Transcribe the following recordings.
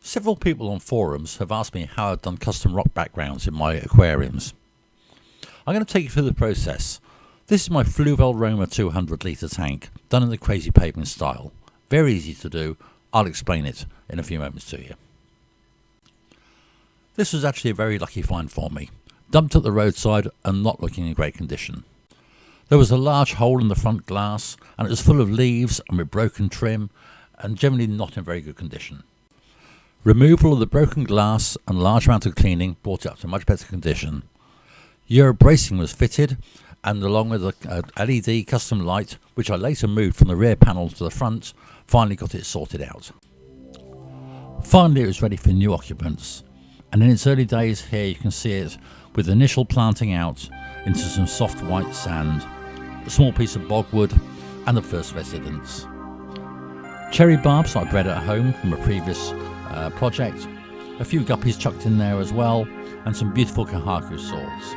Several people on forums have asked me how I've done custom rock backgrounds in my aquariums. I'm going to take you through the process. This is my Fluval Roma 200 litre tank, done in the crazy paving style. Very easy to do. I'll explain it in a few moments to you. This was actually a very lucky find for me. Dumped at the roadside and not looking in great condition. There was a large hole in the front glass and it was full of leaves and with broken trim and generally not in very good condition. Removal of the broken glass and large amount of cleaning brought it up to much better condition. Euro bracing was fitted, and along with a LED custom light, which I later moved from the rear panel to the front, finally got it sorted out. Finally it was ready for new occupants, and in its early days here you can see it with initial planting out into some soft white sand, a small piece of bogwood and the first residents. Cherry barbs I bred at home from a previous project, a few guppies chucked in there as well, and some beautiful kahaku swords.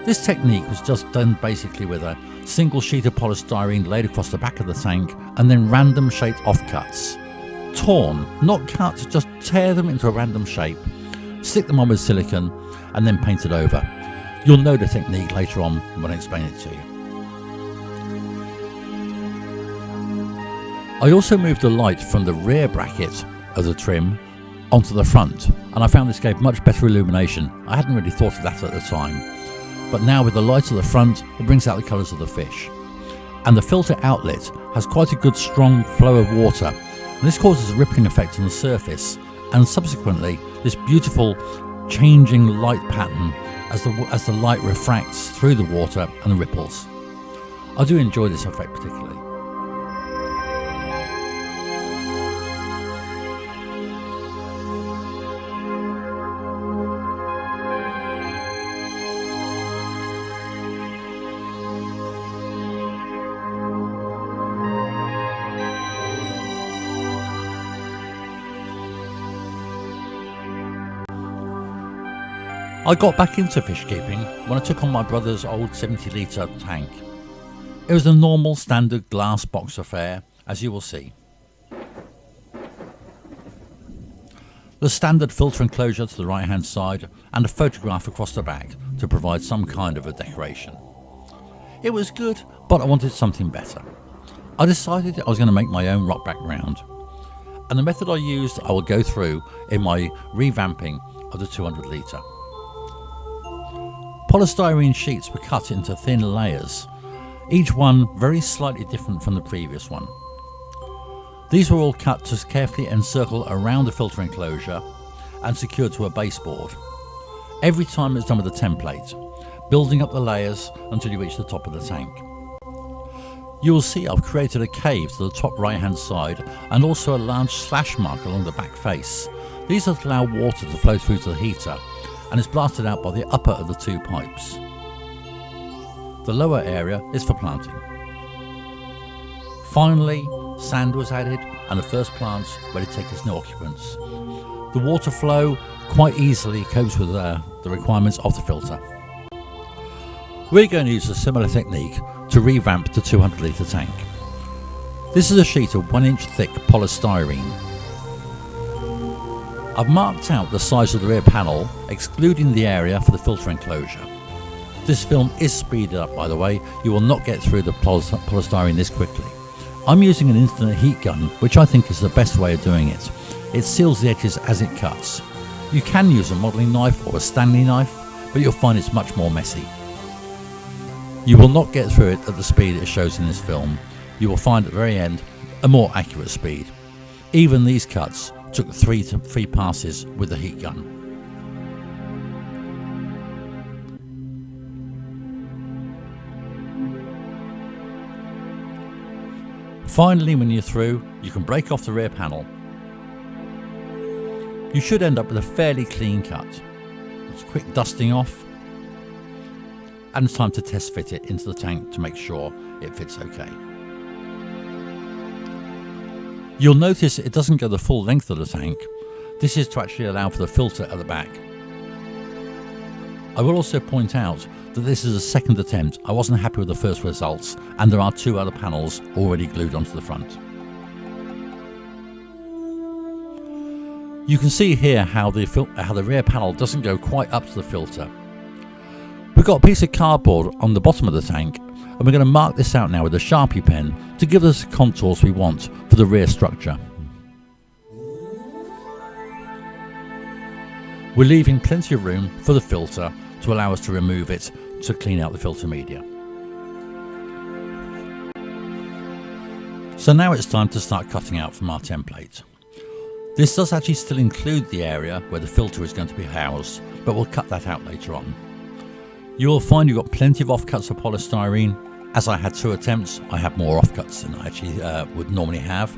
This technique was just done basically with a single sheet of polystyrene laid across the back of the tank and then random shaped offcuts. Torn, not cut, just tear them into a random shape, stick them on with silicone and then paint it over. You'll know the technique later on when I explain it to you. I also moved the light from the rear bracket of the trim onto the front, and I found this gave much better illumination. I hadn't really thought of that at the time, but now with the light at the front it brings out the colours of the fish. And the filter outlet has quite a good strong flow of water, and this causes a rippling effect on the surface and subsequently this beautiful changing light pattern as the light refracts through the water and the ripples. I do enjoy this effect particularly. I got back into fish keeping when I took on my brother's old 70 litre tank. It was a normal standard glass box affair, as you will see. The standard filter enclosure to the right hand side and a photograph across the back to provide some kind of a decoration. It was good, but I wanted something better. I decided I was going to make my own rock background, and the method I used I will go through in my revamping of the 200 litre. Polystyrene sheets were cut into thin layers, each one very slightly different from the previous one. These were all cut to carefully encircle around the filter enclosure and secured to a baseboard. Every time it's done with a template, building up the layers until you reach the top of the tank. You will see I've created a cave to the top right hand side and also a large slash mark along the back face. These allow water to flow through to the heater and is blasted out by the upper of the two pipes. The lower area is for planting. Finally, sand was added and the first plants ready to take its new occupants. The water flow quite easily copes with the requirements of the filter. We're going to use a similar technique to revamp the 200 litre tank. This is a sheet of 1 inch thick polystyrene. I've marked out the size of the rear panel, excluding the area for the filter enclosure. This film is speeded up, by the way. You will not get through the polystyrene this quickly. I'm using an instant heat gun, which I think is the best way of doing it. It seals the edges as it cuts. You can use a modelling knife or a Stanley knife, but you'll find it's much more messy. You will not get through it at the speed it shows in this film. You will find at the very end a more accurate speed. Even these cuts took 3 passes with the heat gun. Finally, when you're through, you can break off the rear panel. You should end up with a fairly clean cut. It's a quick dusting off, and it's time to test fit it into the tank to make sure it fits okay. You'll notice it doesn't go the full length of the tank. This is to actually allow for the filter at the back. I will also point out that this is a second attempt. I wasn't happy with the first results, and there are 2 other panels already glued onto the front. You can see here how the rear panel doesn't go quite up to the filter. We've got a piece of cardboard on the bottom of the tank, and we're going to mark this out now with a Sharpie pen to give us the contours we want for the rear structure. We're leaving plenty of room for the filter to allow us to remove it to clean out the filter media. So now it's time to start cutting out from our template. This does actually still include the area where the filter is going to be housed, but we'll cut that out later on. You will find you've got plenty of offcuts of polystyrene. As I had 2 attempts, I have more offcuts than I actually would normally have.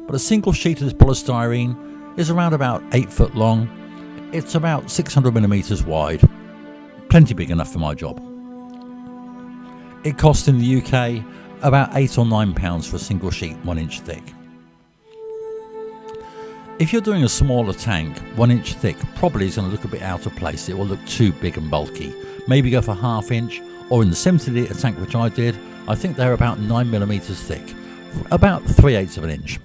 But a single sheet of this polystyrene is around about 8 foot long. It's about 600 millimeters wide, plenty big enough for my job. It costs in the UK about £8 or £9 for a single sheet 1 inch thick. If you're doing a smaller tank, 1 inch thick probably is going to look a bit out of place. It will look too big and bulky. Maybe go for ½ inch, or in the 70 litre tank which I did, I think they're about 9 millimeters thick, about 3/8 of an inch.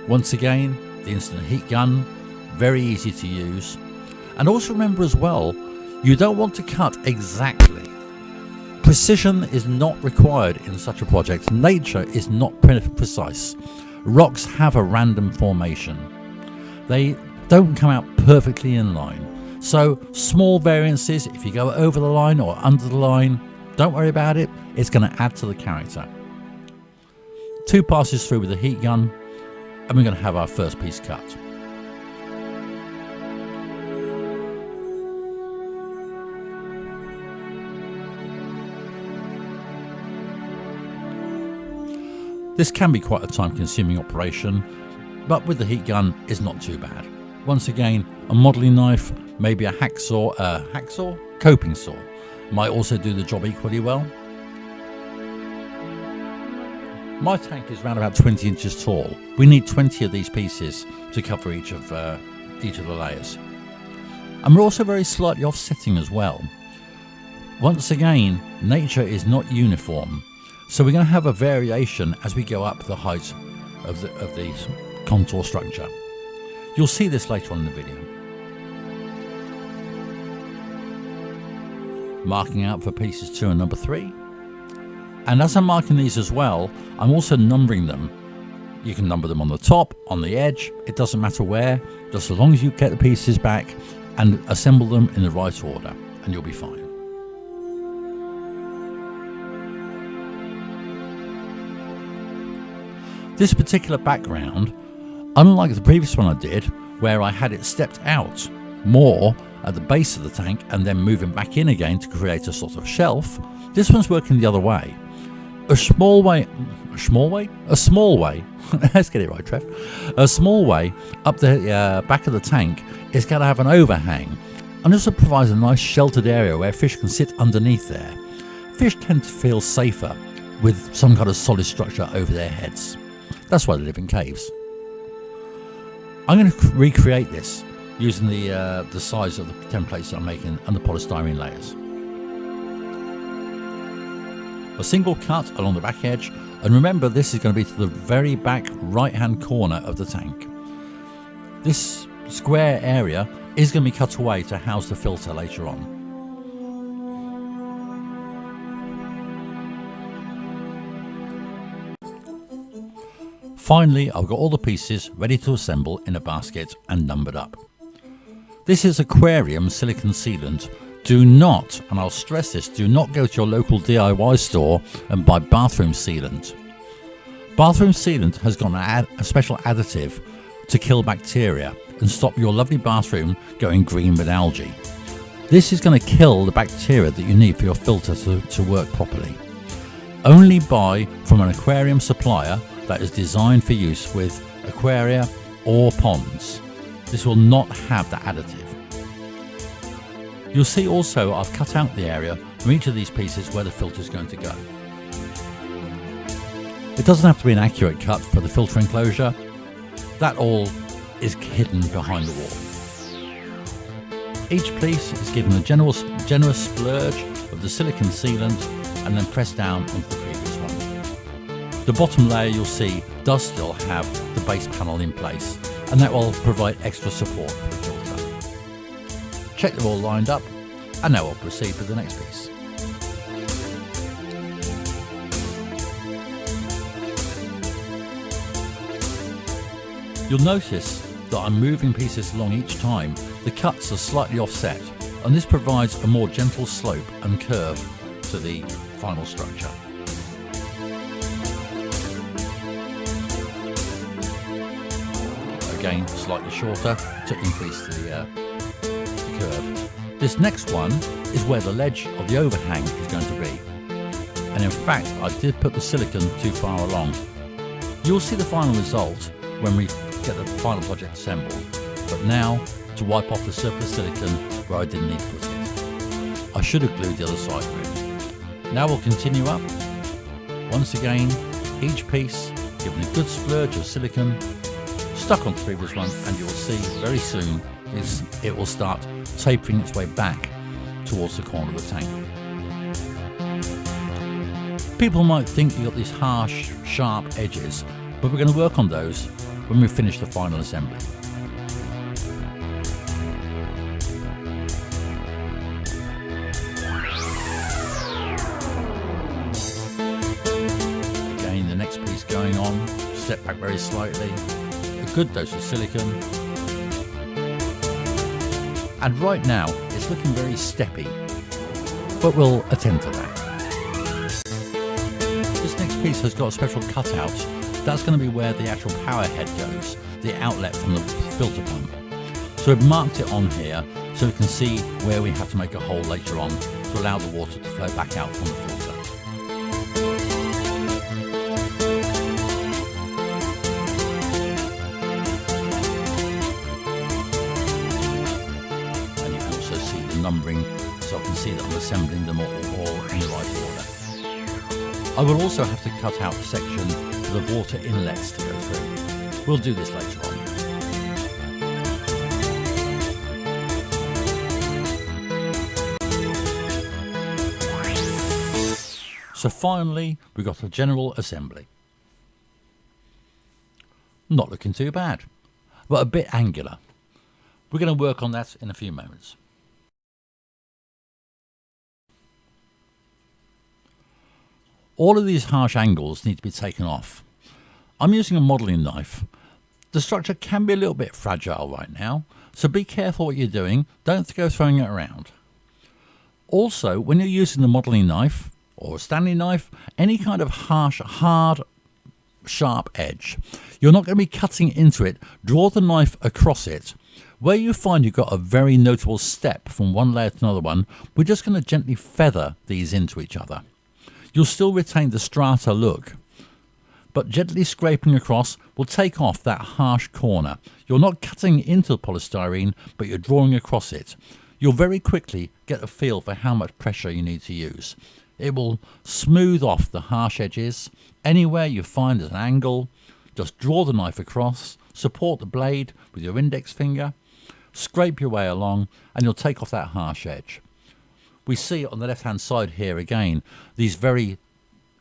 Once again, the instant heat gun, very easy to use. And also remember as well, you don't want to cut exactly. Precision is not required in such a project. Nature is not precise. Rocks have a random formation. They don't come out perfectly in line. So small variances, if you go over the line or under the line, don't worry about it. It's going to add to the character. 2 passes through with the heat gun, and we're going to have our first piece cut. This can be quite a time-consuming operation, but with the heat gun it's not too bad. Once again, a modelling knife, maybe a hacksaw, coping saw, might also do the job equally well. My tank is around about 20 inches tall. We need 20 of these pieces to cover each of the layers. And we're also very slightly offsetting as well. Once again, nature is not uniform. So we're going to have a variation as we go up the height of the contour structure. You'll see this later on in the video. Marking out for pieces 2 and number 3. And as I'm marking these as well, I'm also numbering them. You can number them on the top, on the edge, it doesn't matter where, just as long as you get the pieces back and assemble them in the right order, and you'll be fine. This particular background, unlike the previous one I did, where I had it stepped out more at the base of the tank and then moving back in again to create a sort of shelf, this one's working the other way. A small way, let's get it right, Trev. A small way up the back of the tank is going to have an overhang, and this will provide a nice sheltered area where fish can sit underneath there. Fish tend to feel safer with some kind of solid structure over their heads. That's why they live in caves. I'm going to recreate this using the size of the templates that I'm making and the polystyrene layers. A single cut along the back edge, and remember this is going to be to the very back right hand corner of the tank. This square area is going to be cut away to house the filter later on. Finally, I've got all the pieces ready to assemble in a basket and numbered up. This is Aquarium silicone sealant. Do not, and I'll stress this, do not go to your local DIY store and buy bathroom sealant. Bathroom sealant has got a special additive to kill bacteria and stop your lovely bathroom going green with algae. This is going to kill the bacteria that you need for your filter to work properly. Only buy from an aquarium supplier that is designed for use with aquaria or ponds. This will not have the additive. You'll see also I've cut out the area from each of these pieces where the filter is going to go. It doesn't have to be an accurate cut for the filter enclosure. That all is hidden behind the wall. Each piece is given a generous splurge of the silicone sealant and then pressed down onto the previous one. The bottom layer you'll see does still have the base panel in place, and that will provide extra support for the filter. Check they're all lined up, and now we'll proceed with the next piece. You'll notice that I'm moving pieces along each time. The cuts are slightly offset, and this provides a more gentle slope and curve to the final structure. Again, slightly shorter to increase the curve. This next one is where the ledge of the overhang is going to be. And in fact, I did put the silicone too far along. You'll see the final result when we get the final project assembled. But now, to wipe off the surplus silicone where I didn't need to put it. I should have glued the other side really. Now we'll continue up. Once again, each piece given a good splurge of silicone, stuck on the previous one, and you'll see very soon it will start tapering its way back towards the corner of the tank. People might think you've got these harsh, sharp edges, but we're going to work on those when we finish the final assembly. Again, the next piece going on, step back very slightly, a good dose of silicone. And right now, it's looking very steppy, but we'll attend to that. This next piece has got a special cutout. That's going to be where the actual power head goes, the outlet from the filter pump. So we've marked it on here so we can see where we have to make a hole later on to allow the water to flow back out from the filter. And you can also see the numbering, so I can see that I'm assembling them all in the right order. I will also have to cut out a section for the water inlets to go through. We'll do this later on. So finally, we got a general assembly. Not looking too bad, but a bit angular. We're going to work on that in a few moments. All of these harsh angles need to be taken off. I'm using a modelling knife. The structure can be a little bit fragile right now, so be careful what you're doing. Don't go throwing it around. Also, when you're using the modelling knife or a Stanley knife, any kind of harsh, hard, sharp edge, you're not going to be cutting into it. Draw the knife across it. Where you find you've got a very notable step from one layer to another one, we're just going to gently feather these into each other. You'll still retain the strata look, but gently scraping across will take off that harsh corner. You're not cutting into the polystyrene, but you're drawing across it. You'll very quickly get a feel for how much pressure you need to use. It will smooth off the harsh edges. Anywhere you find there's an angle, just draw the knife across, support the blade with your index finger, scrape your way along, and you'll take off that harsh edge. We see on the left-hand side here again, these very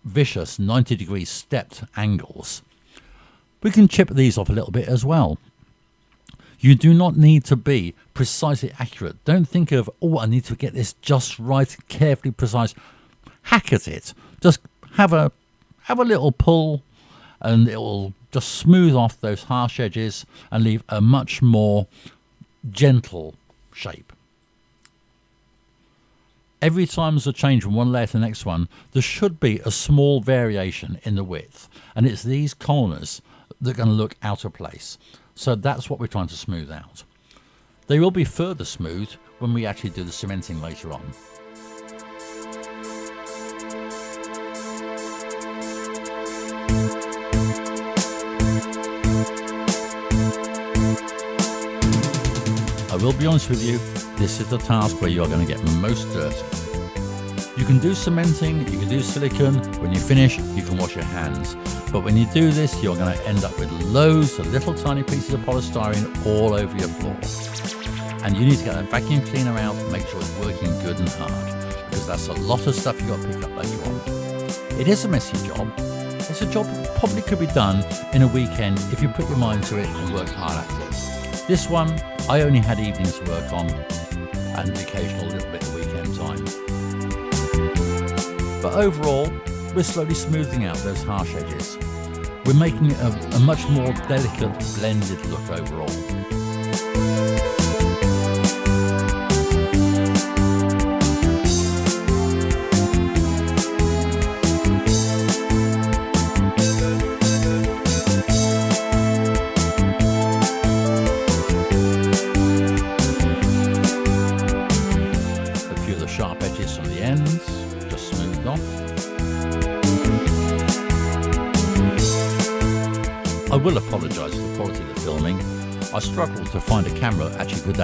vicious 90-degree stepped angles. We can chip these off a little bit as well. You do not need to be precisely accurate. Don't think of, oh, I need to get this just right, carefully precise. Hack at it. Just have a little pull, and it will just smooth off those harsh edges and leave a much more gentle shape. Every time there's a change from one layer to the next one, there should be a small variation in the width, and it's these corners that are going to look out of place. So that's what we're trying to smooth out. They will be further smoothed when we actually do the cementing later on. I will be honest with you, this is the task where you're going to get most dirty. You can do cementing, you can do silicone. When you finish, you can wash your hands. But when you do this, you're going to end up with loads of little tiny pieces of polystyrene all over your floor. And you need to get a vacuum cleaner out and make sure it's working good and hard, because that's a lot of stuff you've got to pick up later on. It is a messy job, It's a job that probably could be done in a weekend if you put your mind to it and work hard at it. This one, I only had evenings to work on and the occasional little bit of weekend time. But overall, we're slowly smoothing out those harsh edges. We're making it a much more delicate, blended look overall. Sharp edges from the ends, just smoothed off. I will apologise for the quality of the filming. I struggled to find a camera that could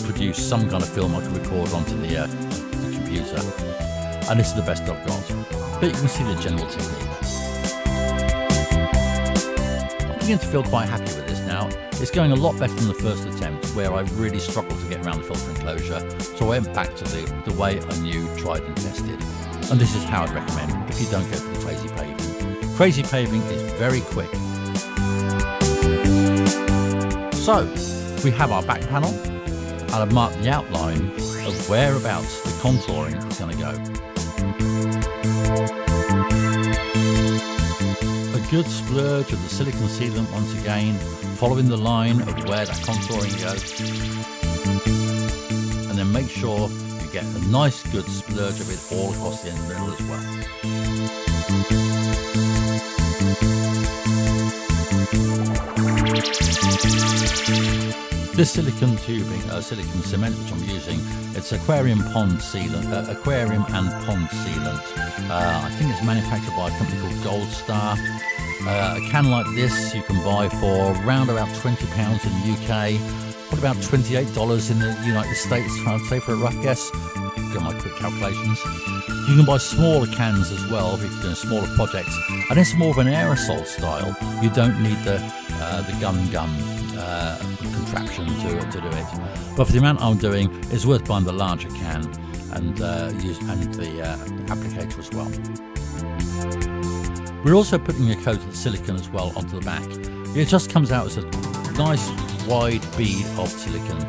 produce some kind of film I could record onto the computer, and this is the best I've got. But you can see the general technique. I'm beginning to feel quite happy with this now. It's going a lot better than the first attempt, where I really struggled to get around the filter enclosure, so I went back to the way I knew, tried and tested. And this is how I'd recommend if you don't go for the crazy paving. Crazy paving is very quick. So, we have our back panel, and I've marked the outline of whereabouts the contouring is going to go. A good splurge of the silicone sealant once again, following the line of where that contouring goes. And then make sure you get a nice good splurge of it all across the middle as well. This silicone tubing, silicone cement which I'm using, it's Aquarium Pond sealant, Aquarium and Pond sealant. I think it's manufactured by a company called Gold Star. A can like this you can buy for around about £20 in the UK, what about $28 in the United States, I'd say, for a rough guess. Got my quick calculations. You can buy smaller cans as well if you're doing smaller projects, and it's more of an aerosol style. You don't need the gun contraption to do it. But for the amount I'm doing, it's worth buying the larger can and the applicator as well. We're also putting a coat of the silicone as well onto the back. It just comes out as a nice wide bead of silicone.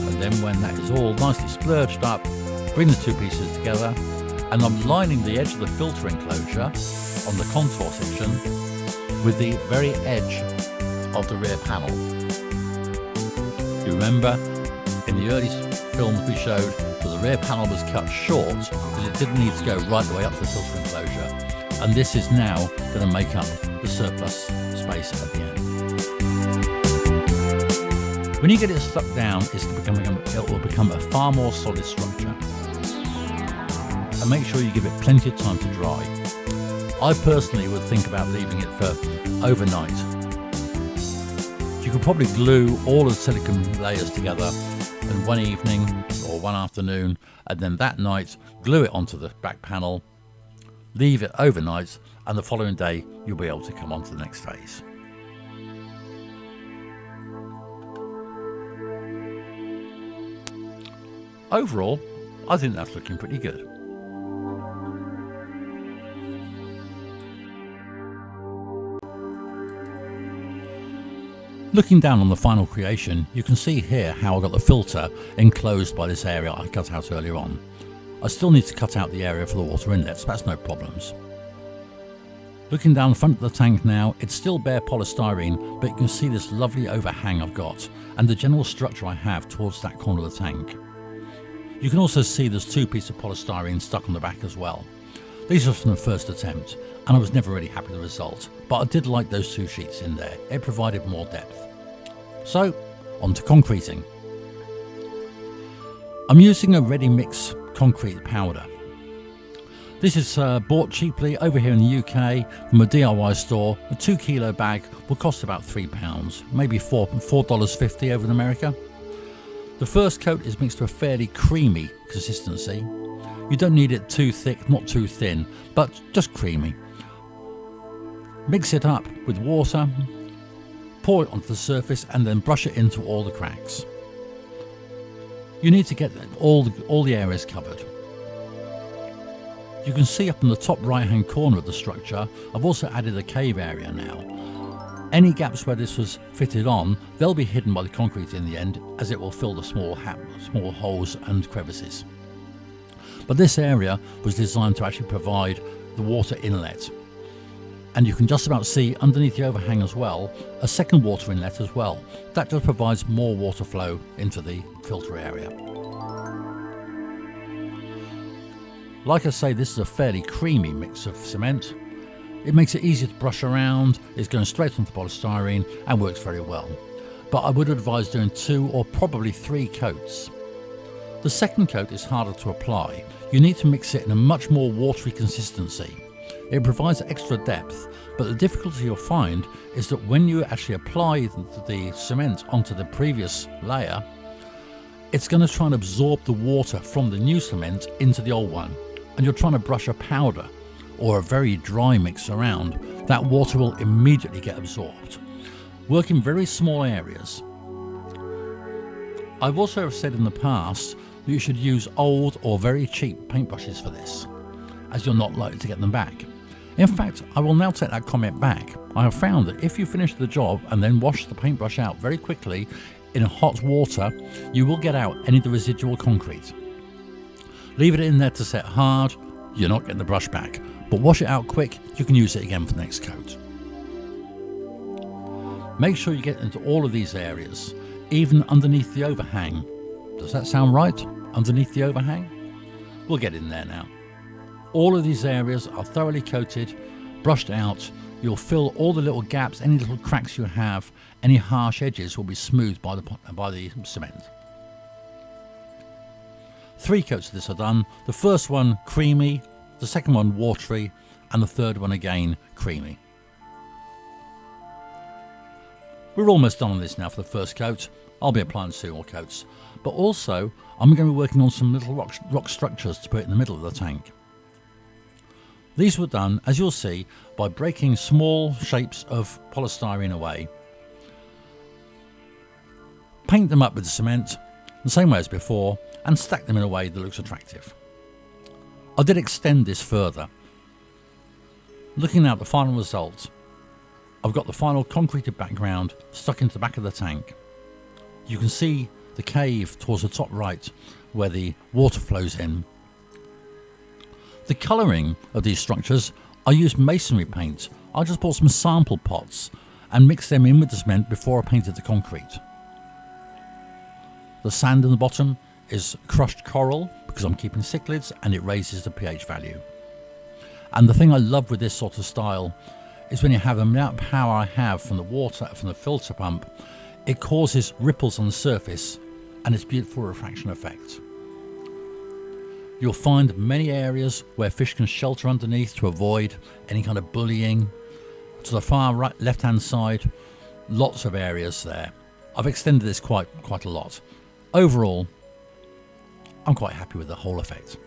And then when that is all nicely splurged up, bring the two pieces together, and I'm lining the edge of the filter enclosure on the contour section with the very edge of the rear panel. You remember in the early films we showed that the rear panel was cut short because it didn't need to go right the way up to the filter enclosure, and this is now going to make up the surplus space at the end. When you get it stuck down, it will become a far more solid structure. And make sure you give it plenty of time to dry. I personally would think about leaving it for overnight. You could probably glue all of the silicone layers together in one evening or one afternoon, and then that night glue it onto the back panel, leave it overnight, and the following day you'll be able to come on to the next phase. Overall, I think that's looking pretty good. Looking down on the final creation, you can see here how I got the filter enclosed by this area I cut out earlier on. I still need to cut out the area for the water inlets, but that's no problems. Looking down the front of the tank now, it's still bare polystyrene, but you can see this lovely overhang I've got and the general structure I have towards that corner of the tank. You can also see there's two pieces of polystyrene stuck on the back as well. These are from the first attempt, and I was never really happy with the result, but I did like those two sheets in there. It provided more depth. So, on to concreting. I'm using a ready mix concrete powder. This is bought cheaply over here in the UK from a DIY store. A 2 kilo bag will cost about £3, maybe $4.50 over in America. The first coat is mixed to a fairly creamy consistency. You don't need it too thick, not too thin, but just creamy. Mix it up with water, pour it onto the surface, and then brush it into all the cracks. You need to get all the areas covered. You can see up in the top right hand corner of the structure, I've also added a cave area now. Any gaps where this was fitted on, they'll be hidden by the concrete in the end, as it will fill the small holes and crevices. But this area was designed to actually provide the water inlet. And you can just about see underneath the overhang as well, a second water inlet as well. That just provides more water flow into the filter area. Like I say, this is a fairly creamy mix of cement. It makes it easy to brush around, it's going straight onto polystyrene and works very well. But I would advise doing 2 or probably 3 coats. The second coat is harder to apply. You need to mix it in a much more watery consistency. It provides extra depth, but the difficulty you'll find is that when you actually apply the cement onto the previous layer, it's going to try and absorb the water from the new cement into the old one. And you're trying to brush a powder or a very dry mix around, that water will immediately get absorbed. Work in very small areas. I've also said in the past that you should use old or very cheap paintbrushes for this, as you're not likely to get them back. In fact, I will now take that comment back. I have found that if you finish the job and then wash the paintbrush out very quickly in hot water, you will get out any of the residual concrete. Leave it in there to set hard, you're not getting the brush back, but wash it out quick, you can use it again for the next coat. Make sure you get into all of these areas, even underneath the overhang. Does that sound right? Underneath the overhang? We'll get in there now. All of these areas are thoroughly coated, brushed out. You'll fill all the little gaps, any little cracks you have, any harsh edges will be smoothed by the cement. 3 coats of this are done. The first one creamy, the second one watery, and the third one again creamy. We're almost done on this now for the first coat. I'll be applying 2 more coats, but also I'm going to be working on some little rock structures to put in the middle of the tank. These were done, as you'll see, by breaking small shapes of polystyrene away, paint them up with the cement the same way as before, and stack them in a way that looks attractive. I did extend this further. Looking at the final result, I've got the final concreted background stuck into the back of the tank. You can see the cave towards the top right where the water flows in. The colouring of these structures, I used masonry paint. I just bought some sample pots and mixed them in with the cement before I painted the concrete. The sand in the bottom is crushed coral because I'm keeping cichlids and it raises the pH value. And the thing I love with this sort of style is when you have the amount of power I have from the water, from the filter pump, it causes ripples on the surface and it's beautiful refraction effect. You'll find many areas where fish can shelter underneath to avoid any kind of bullying. To the far right, left-hand side, lots of areas there. I've extended this quite a lot. Overall, I'm quite happy with the whole effect.